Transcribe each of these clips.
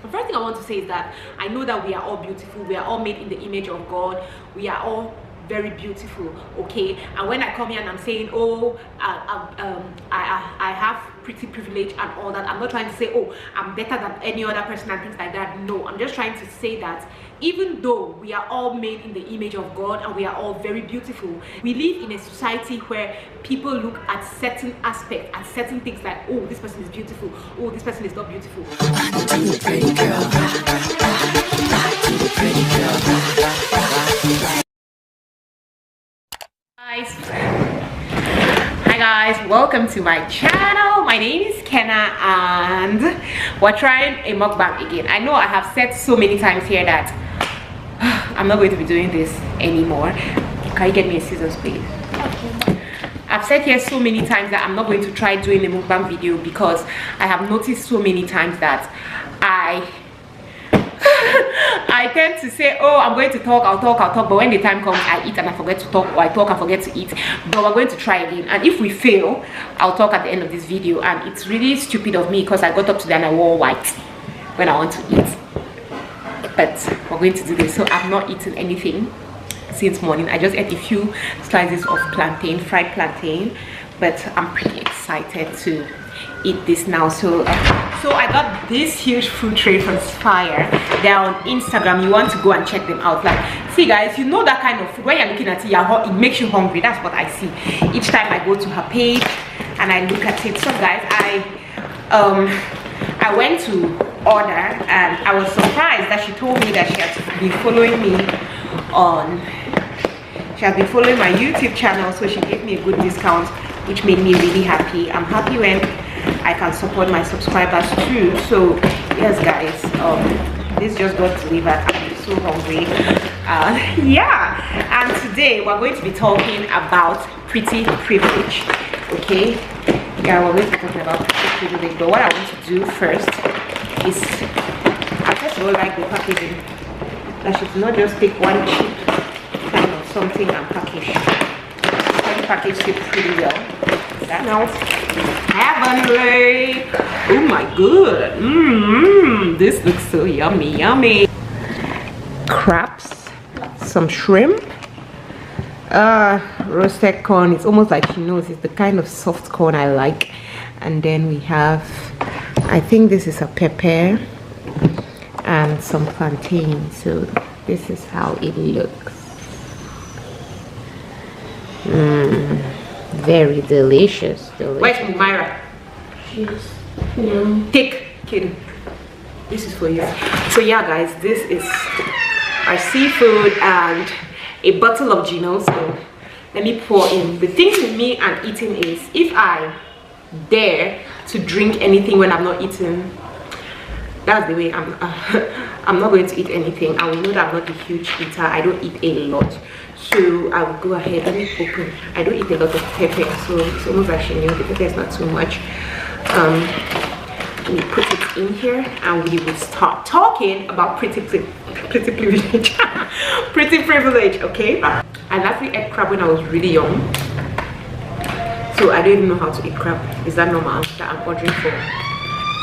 The first thing I want to say is that I know that we are all beautiful. We are all made in the image of God. We are all very beautiful, okay? And when I come here and I'm saying, oh, I have pretty privilege and all that, I'm not trying to say, oh, I'm better than any other person and things like that. No, I'm just trying to say that even though we are all made in the image of God and we are all very beautiful, we live in a society where people look at certain aspects, at certain things like, oh, this person is beautiful, oh, this person is not beautiful. Pretty girl. Hi guys, welcome to my channel. My name is Kenna and we're trying a mukbang again. I know I have said so many times here that I'm not going to be doing this anymore. Can you get me a scissors, please? Okay. I've said here so many times that I'm not going to try doing a mukbang video because I have noticed so many times that I tend to say, oh, I'm going to talk, I'll talk, but when the time comes, I eat and I forget to talk, or I talk and forget to eat. But we're going to try again, and if we fail, I'll talk at the end of this video. And it's really stupid of me because I got up today and I wore white when I want to eat. But we're going to do this. So I've not eaten anything since morning. I just ate a few slices of plantain, fried plantain, but I'm pretty excited to eat this now. So I got this huge food tray from Spire. They're on Instagram. You want to go and check them out. Like, see guys, you know that kind of food when you're looking at it, it makes you hungry. That's what I see each time I go to her page and I look at it. So guys, I went to order and I was surprised that she told me that she has been following me on, she has been following my YouTube channel, so she gave me a good discount, which made me really happy. I'm happy when I can support my subscribers too. So yes guys, this just got delivered. I'm so hungry. Yeah, and today we're going to be talking about pretty privilege. Okay, yeah, we're going to be talking about pretty privilege, but what I want to do first is, I first of all like the packaging, that should not just take one cheap kind of something and package it pretty well. That smells heavenly. Oh my god, this looks so yummy. Crabs, some shrimp, roasted corn. It's almost like she knows it's the kind of soft corn I like. And then we have, I think this is a pepper and some plantain. So this is how it looks. Very delicious. Where's Myra? She's take kid. This is for you. So yeah guys, this is our seafood and a bottle of Gino. So let me pour in. The thing with me and eating is, if I dare to drink anything when I'm not eating, that's the way I'm not going to eat anything. I will know that I'm not a huge eater. I don't eat a lot. So I will go ahead. Let me open. I don't eat a lot of pepper, so it's almost like she knew the pepper is not too much. We put it in here and we will start talking about pretty privilege. Pretty privilege, okay? I lastly ate crab when I was really young, so I don't even know how to eat crab. Is that normal that I'm ordering for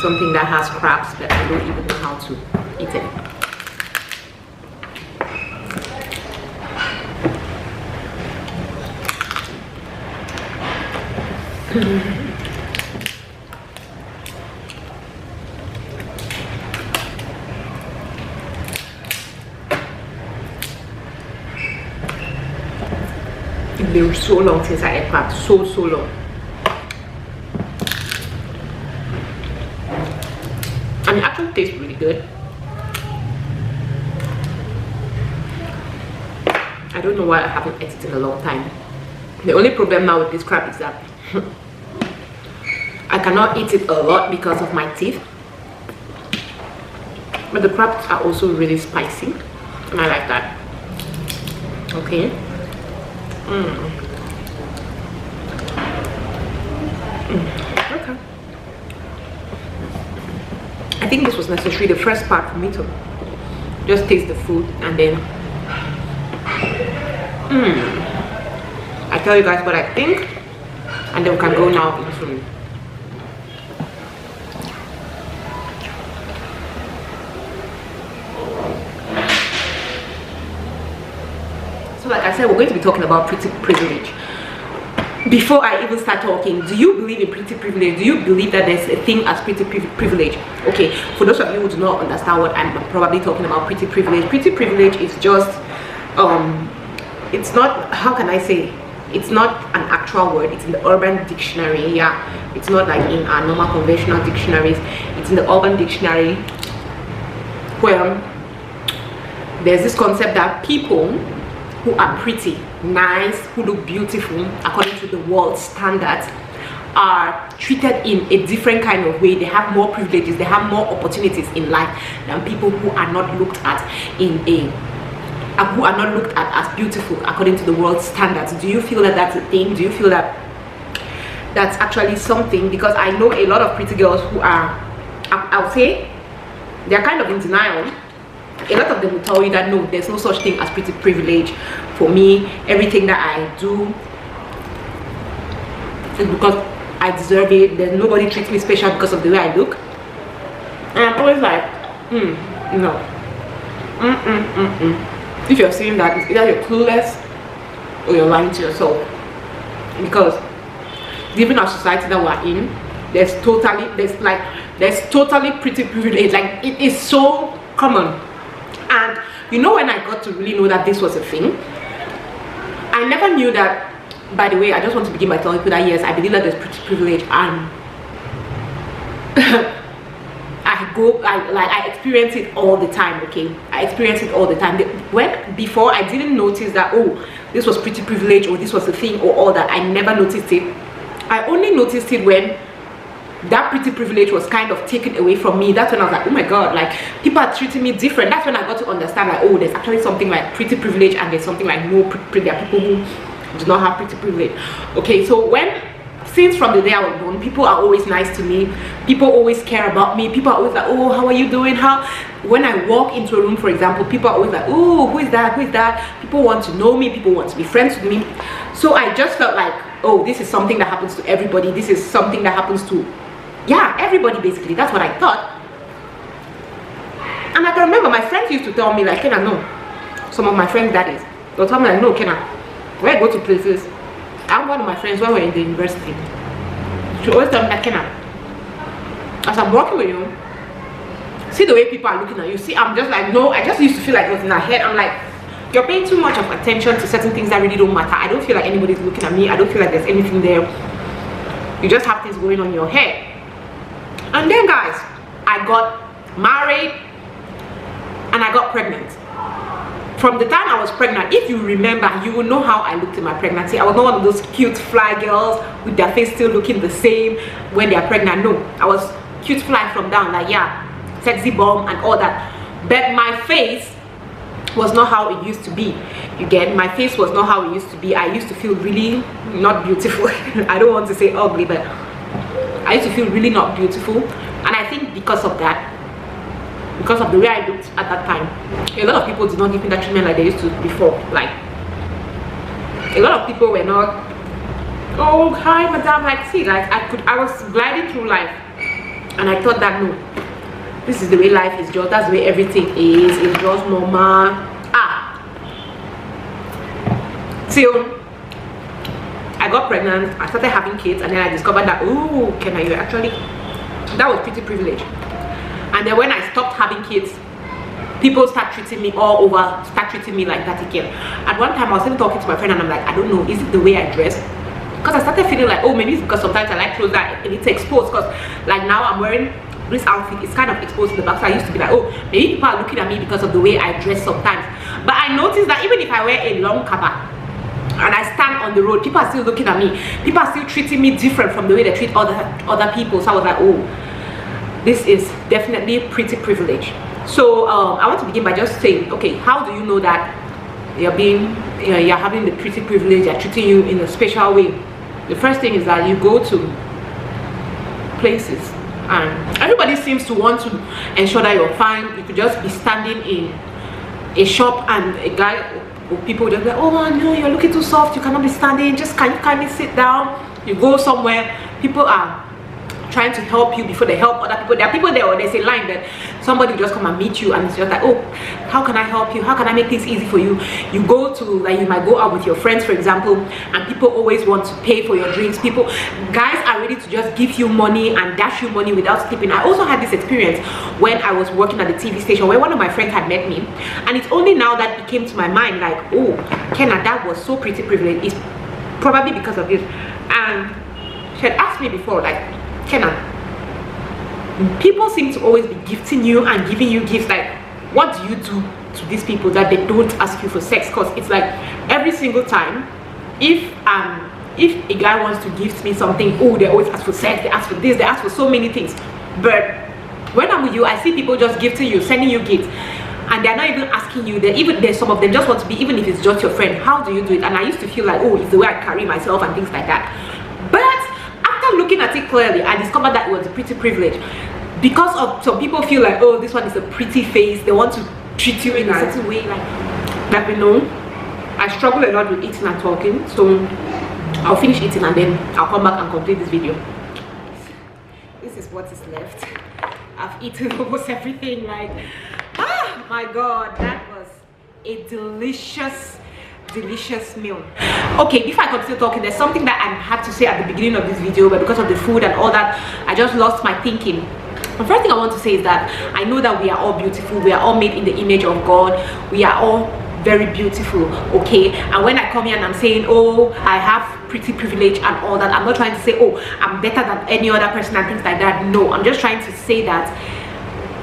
something that has crabs, but I don't even know how to eat it? It's been so long since I ate crab, so long. And it actually tastes really good. I don't know why I haven't ate it in a long time. The only problem now with this crab is that I cannot eat it a lot because of my teeth. But the crabs are also really spicy, and I like that. Okay. Okay. I think this was necessary, the first part, for me to just taste the food and then I tell you guys what I think, and then we can go now into said we're going to be talking about pretty privilege. Before I even start talking, do you believe in pretty privilege? Do you believe that there's a thing as pretty privilege? Okay, for those of you who do not understand what I'm probably talking about, pretty privilege is just it's not, how can I say, it's not an actual word. It's in the urban dictionary. Yeah, it's not like in our normal conventional dictionaries. It's in the urban dictionary, where there's this concept that people who are pretty, nice, who look beautiful according to the world's standards are treated in a different kind of way. They have more privileges, they have more opportunities in life than people who are not looked at as beautiful according to the world's standards. Do you feel that that's a thing? Do you feel that that's actually something? Because I know a lot of pretty girls who are, I'll say, they're kind of in denial. A lot of them will tell you that no, there's no such thing as pretty privilege. For me, everything that I do is because I deserve it. There's nobody treats me special because of the way I look. And I'm always like, no. If you're saying that, it's either you're clueless or you're lying to yourself. Because given our society that we're in, there's totally pretty privilege. Like, it is so common. And you know, when I got to really know that this was a thing, I never knew that. By the way, I just want to begin by telling people that yes, I believe that there's pretty privilege, and I experience it all the time. Okay, I experience it all the time. Before I didn't notice that, oh, this was pretty privilege, or this was a thing, or all that. I never noticed it. I only noticed it when that pretty privilege was kind of taken away from me. That's when I was like, oh my god, like, people are treating me different. That's when I got to understand, like, oh, there's actually something like pretty privilege, and there's something like no privilege. There are people who do not have pretty privilege. Okay, so since from the day I was born, people are always nice to me. People always care about me. People are always like, oh, how are you doing? When I walk into a room, for example, people are always like, oh, who is that? Who is that? People want to know me. People want to be friends with me. So I just felt like, oh, this is something that happens to everybody. This is something that happens to, yeah, everybody basically. That's what I thought. And I can remember my friends used to tell me, like, Kenna, no. Some of my friends, that is, they'll tell me, like, no, Kenna, when I go to places, I'm one of my friends when we're in the university. She always tell me, like, Kenna, as I'm walking with you, see the way people are looking at you. See, I'm just like, no, I just used to feel like it was in her head. I'm like, you're paying too much of attention to certain things that really don't matter. I don't feel like anybody's looking at me. I don't feel like there's anything there. You just have things going on in your head. And then, guys, I got married and I got pregnant. From the time I was pregnant, if you remember, you will know how I looked in my pregnancy. I was not one of those cute fly girls with their face still looking the same when they are pregnant. No, I was cute fly from down, like, yeah, sexy bomb and all that. But my face was not how it used to be. You get, my face was not how it used to be. I used to feel really not beautiful. I don't want to say ugly, but I used to feel really not beautiful. And I think because of that, because of the way I looked at that time, a lot of people did not give me that treatment like they used to before. Like, a lot of people were not, oh, hi madam, like, see, like, I was gliding through life and I thought that no, this is the way life is, just that's the way everything is. It's just normal. Till I got pregnant, I started having kids, and then I discovered that, oh, Kenna, you actually, that was pretty privilege. And then when I stopped having kids, people start treating me all over, start treating me like that again. At one time I was even talking to my friend and I'm like, I don't know, is it the way I dress? Because I started feeling like, oh, maybe it's because sometimes I like clothes that it's exposed. Because like now I'm wearing this outfit, it's kind of exposed to the back. So I used to be like, oh, maybe people are looking at me because of the way I dress sometimes. But I noticed that even if I wear a long kaba and I stand on the road, people are still looking at me. People are still treating me different from the way they treat other people. So I was like, oh, this is definitely pretty privilege. So I want to begin by just saying, okay, how do you know that you're having the pretty privilege, they're treating you in a special way? The first thing is that you go to places and everybody seems to want to ensure that you're fine. You could just be standing in a shop and a guy or people just like, oh no, you're looking too soft, you cannot be standing, just can you kindly sit down? You go somewhere, people are trying to help you before they help other people. There are people there, or there's a line that somebody will just come and meet you and it's just like, oh, how can I help you, how can I make things easy for you. You go to, like, you might go out with your friends, for example, and people always want to pay for your drinks. Guys are ready to just give you money and dash you money without tipping. I also had this experience when I was working at the TV station where one of my friends had met me, and it's only now that it came to my mind, like, oh, Kenna, that was so pretty privileged. It's probably because of this. And she had asked me before, like, Kenna, people seem to always be gifting you and giving you gifts. Like, what do you do to these people that they don't ask you for sex? Because it's like every single time, if a guy wants to gift me something, oh, they always ask for sex, they ask for this, they ask for so many things. But when I'm with you, I see people just gifting you, sending you gifts, and they're not even asking you. There's some of them just want to be, even if it's just your friend, how do you do it? And I used to feel like, oh, it's the way I carry myself and things like that. But after looking at it clearly, I discovered that it was a pretty privilege. Because of some people feel like, oh, this one is a pretty face, they want to treat you in a certain way, like we know. I struggle a lot with eating and talking, so I'll finish eating and then I'll come back and complete this video. This is what is left. I've eaten almost everything. Like, ah, my god, that was a delicious meal. Okay, before I continue talking, there's something that I had to say at the beginning of this video, but because of the food and all that, I just lost my thinking. The first thing I want to say is that I know that we are all beautiful, we are all made in the image of God, we are all very beautiful, okay? And when I come here and I'm saying, oh, I have pretty privilege and all that, I'm not trying to say, oh, I'm better than any other person and things like that. No, I'm just trying to say that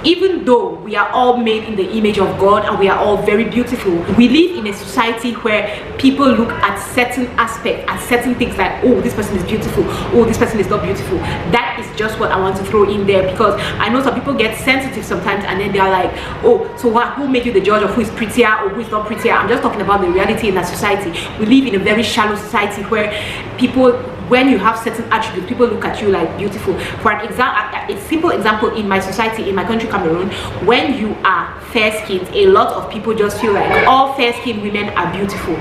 even though we are all made in the image of God and we are all very beautiful, we live in a society where people look at certain aspects, at certain things like, oh, this person is beautiful, oh, this person is not beautiful. That is just what I want to throw in there, because I know some people get sensitive sometimes and then they're like, oh, so what, who made you the judge of who is prettier or who is not prettier? I'm just talking about the reality in that society. We live in a very shallow society where people, when you have certain attributes, people look at you like beautiful. For an example, a simple example, in my society, in my country Cameroon, when you are fair-skinned, a lot of people just feel like all fair-skinned women are beautiful.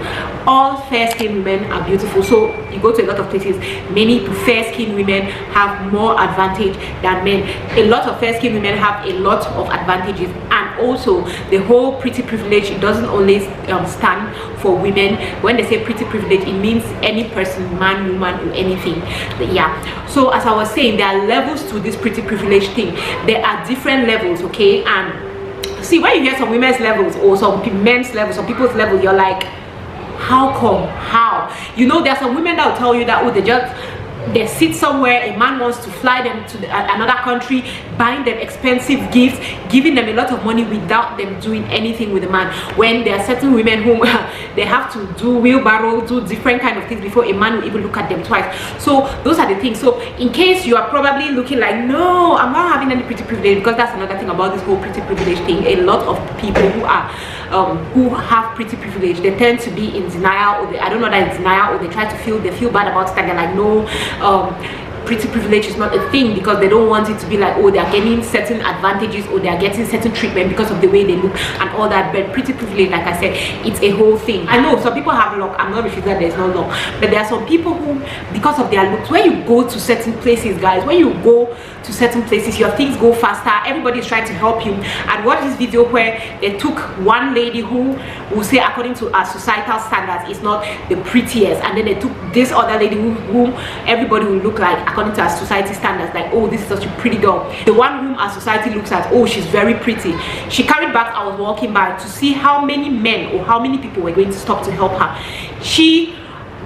All fair-skinned women are beautiful. So you go to a lot of places, many fair-skinned women have more advantage than men. A lot of fair-skinned women have a lot of advantages. And also the whole pretty privilege, it doesn't only stand for women. When they say pretty privilege, it means any person, man, woman, or anything. But yeah, so as I was saying, there are levels to this pretty privilege thing. There are different levels, okay? And see, when you hear some women's levels or some men's levels, some people's levels, you're like, how come? How? You know, there are some women that will tell you that, oh, they sit somewhere, a man wants to fly them to another country, buying them expensive gifts, giving them a lot of money without them doing anything with the man. When there are certain women who they have to do wheelbarrow, do different kind of things before a man will even look at them twice. So those are the things. So in case you are probably looking like, no, I'm not having any pretty privilege, because that's another thing about this whole pretty privilege thing. A lot of people who have pretty privilege, they tend to be in denial, or I don't know that it's denial, or they try to feel bad about it, and they're like, no, pretty privilege is not a thing, because they don't want it to be like, oh, they are getting certain advantages or they are getting certain treatment because of the way they look and all that. But pretty privilege, like I said, it's a whole thing. I know some people have luck, I'm not refusing that there's no luck, but there are some people who, because of their looks, when you go to certain places, guys, when you go to certain places, your things go faster, everybody is trying to help you. And watch this video where they took one lady who will say, according to our societal standards, is not the prettiest, and then they took this other lady whom everybody will look like according to our society standards, like, oh, this is such a pretty girl. The one whom our society looks at, oh, she's very pretty. She carried back, I was walking by to see how many men or how many people were going to stop to help her.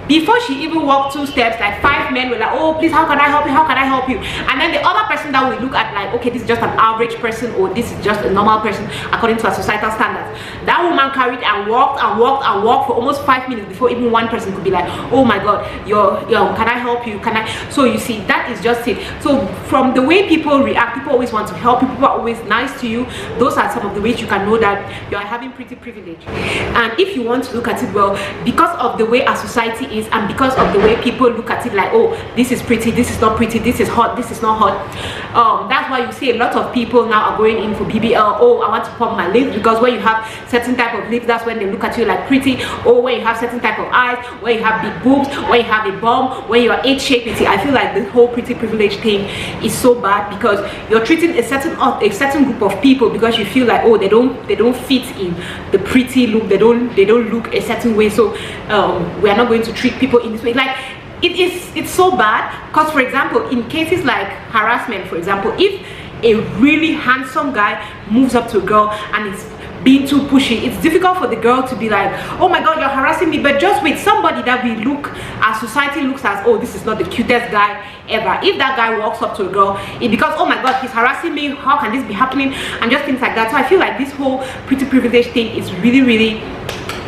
Before she even walked 2 steps, like 5 men were like, oh, please, how can I help you, how can I help you? And then the other person that we look at like, okay, this is just an average person, or this is just a normal person according to our societal standards, that woman carried and walked and walked and walked for almost 5 minutes before even one person could be like, oh my god, can I help you, can I? So you see, that is just it. So from the way people react, people always want to help you, people are always nice to you. Those are some of the ways you can know that you are having pretty privilege. And if you want to look at it well, because of the way our society is, is, and because of the way people look at it, like, oh, this is pretty, this is not pretty, this is hot, this is not hot. That's why you see a lot of people now are going in for BBL. Oh, I want to pump my lips, because when you have certain type of lips, that's when they look at you like pretty. Or when you have certain type of eyes, when you have big boobs, when you have a bum, when you are H-shaped. I feel like the whole pretty privilege thing is so bad, because you're treating a certain group of people because you feel like, oh, they don't fit in the pretty look, they don't look a certain way, so we are not going to treat people in this way. Like, it's so bad. Because for example, in cases like harassment, for example, if a really handsome guy moves up to a girl and is being too pushy, it's difficult for the girl to be like, oh my god, you're harassing me. But just with somebody that we look, our society looks as, oh, this is not the cutest guy ever, if that guy walks up to a girl, it becomes, oh my god, he's harassing me, how can this be happening, and just things like that. So I feel like this whole pretty privilege thing is really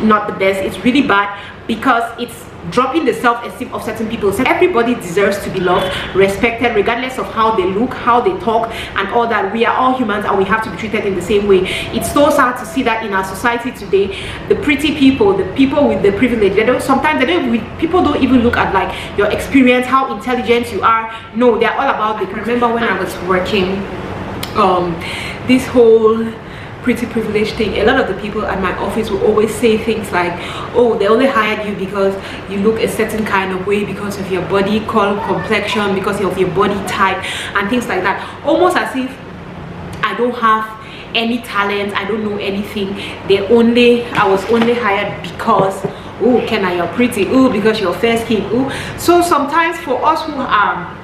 not the best. It's really bad, because it's dropping the self-esteem of certain people. So everybody deserves to be loved, respected, regardless of how they look, how they talk, and all that. We are all humans, and we have to be treated in the same way. It's so sad to see that in our society today, the pretty people, the people with the privilege, people don't even look at like your experience, how intelligent you are. No, they're all about the. I remember when I was working, this whole pretty privilege thing, a lot of the people at my office will always say things like, oh, they only hired you because you look a certain kind of way, because of your body color, complexion, because of your body type, and things like that. Almost as if I don't have any talent, I don't know anything. I was only hired because, oh, Kenna, you're pretty, oh, because you're fair skin, oh. So sometimes for us who are,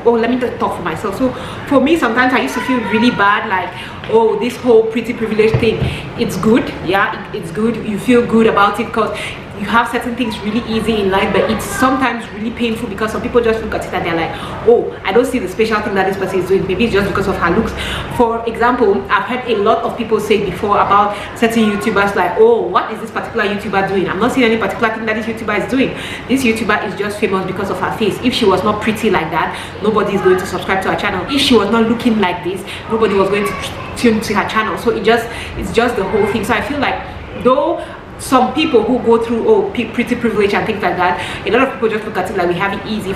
oh, let me just talk for myself. So for me, sometimes I used to feel really bad, like, oh, this whole pretty privilege thing, it's good, yeah, it's good, you feel good about it because you have certain things really easy in life, but it's sometimes really painful because some people just look at it and they're like, oh, I don't see the special thing that this person is doing, maybe it's just because of her looks. For example, I've heard a lot of people say before about certain YouTubers, like, oh, what is this particular YouTuber doing? I'm not seeing any particular thing that this YouTuber is doing. This YouTuber is just famous because of her face. If she was not pretty like that, nobody is going to subscribe to her channel. If she was not looking like this, nobody was going to tune to her channel. So it's just the whole thing. So I feel like, though some people who go through, oh, pretty privilege and things like that, a lot of people just look at it like we have it easy.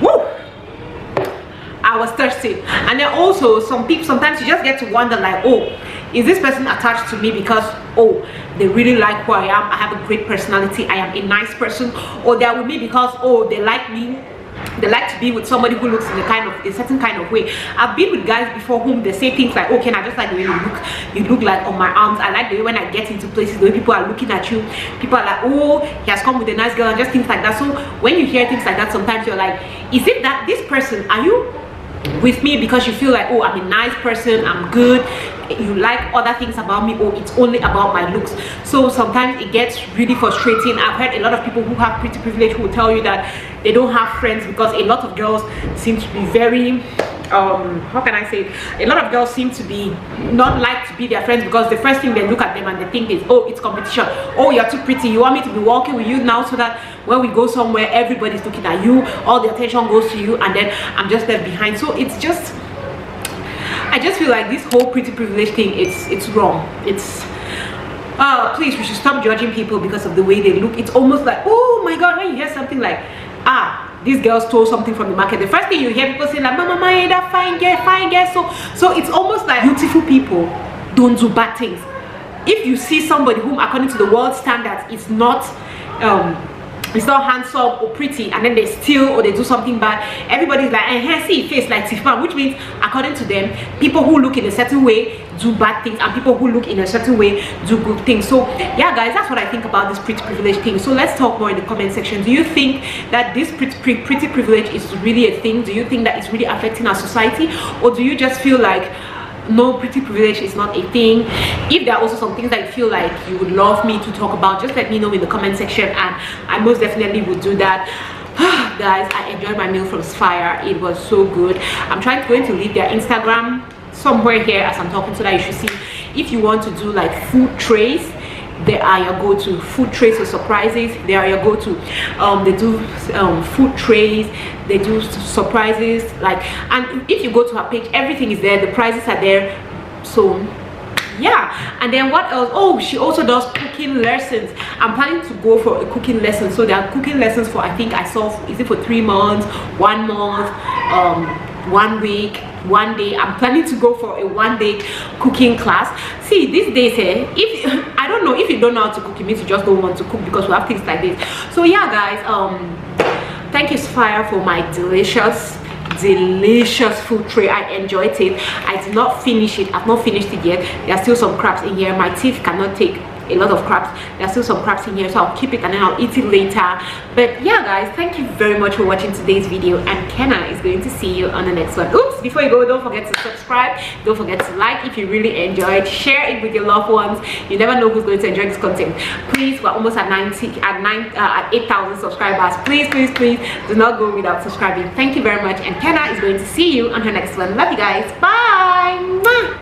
Woo! I was thirsty. And then also sometimes you just get to wonder, like, oh, is this person attached to me because, oh, they really like who I am, I have a great personality, I am a nice person, or they're with me because, oh, they like me, they like to be with somebody who looks in a certain kind of way. I've been with guys before whom they say things like, okay, I just like the way you look like on my arms. I like the way when I get into places, the way people are looking at you, people are like, oh, he has come with a nice girl, and just things like that. So when you hear things like that, sometimes you're like, is it that this person, are you with me because you feel like, oh, I'm a nice person, I'm good, you like other things about me, or it's only about my looks? So sometimes it gets really frustrating. I've heard a lot of people who have pretty privilege who will tell you that they don't have friends because a lot of girls seem to be very how can I say it? A lot of girls seem to be not like to be their friends because the first thing they look at them and they think is, oh, it's competition. Oh, you're too pretty, you want me to be walking with you now so that when we go somewhere everybody's looking at you, all the attention goes to you, and then I'm just left behind. So it's just, I just feel like this whole pretty privilege thing, it's wrong. It's please, we should stop judging people because of the way they look. It's almost like, oh my god, when you hear something like, ah, these girls stole something from the market, the first thing you hear people say like, mama, that fine girl. So it's almost like beautiful people don't do bad things. If you see somebody whom according to the world standards is not handsome or pretty, and then they steal or they do something bad, everybody's like, and see face like Tiffany, which means according to them, people who look in a certain way do bad things, and people who look in a certain way do good things. So yeah guys, that's what I think about this pretty privilege thing. So let's talk more in the comment section. Do you think that this pretty privilege is really a thing? Do you think that it's really affecting our society, or do you just feel like no, pretty privilege is not a thing? If there are also some things that you feel like you would love me to talk about, just let me know in the comment section, and I most definitely would do that. Guys, I enjoyed my meal from Spire. It was so good. I'm going to leave their Instagram somewhere here as I'm talking, so that you should see. If you want to do like food trays, they are your go-to. Food trays for surprises, they are your go-to. They do food trays, they do surprises, like, and if you go to her page, everything is there, the prices are there. So yeah. And then what else? Oh, she also does cooking lessons. I'm planning to go for a cooking lesson. So there are cooking lessons for, I think I saw, is it for 3 months, 1 month, 1 week, 1 day. I'm planning to go for a 1-day cooking class. See, these days, if I don't know, if you don't know how to cook, it means you just don't want to cook, because we have things like this. So yeah, guys, thank you, Spire, for my delicious food tray. I enjoyed it. I did not finish it. I've not finished it yet. There are still some crabs in here. My teeth cannot take a lot of crabs. There are still some crabs in here, so I'll keep it and then I'll eat it later. But yeah, guys, thank you very much for watching today's video, and Kenna is going to see you on the next one. Oops, before you go, don't forget to subscribe, don't forget to like if you really enjoyed, share it with your loved ones. You never know who's going to enjoy this content. Please, we're almost at 8,000 subscribers. Please do not go without subscribing. Thank you very much, and Kenna is going to see you on her next one. Love you guys. Bye.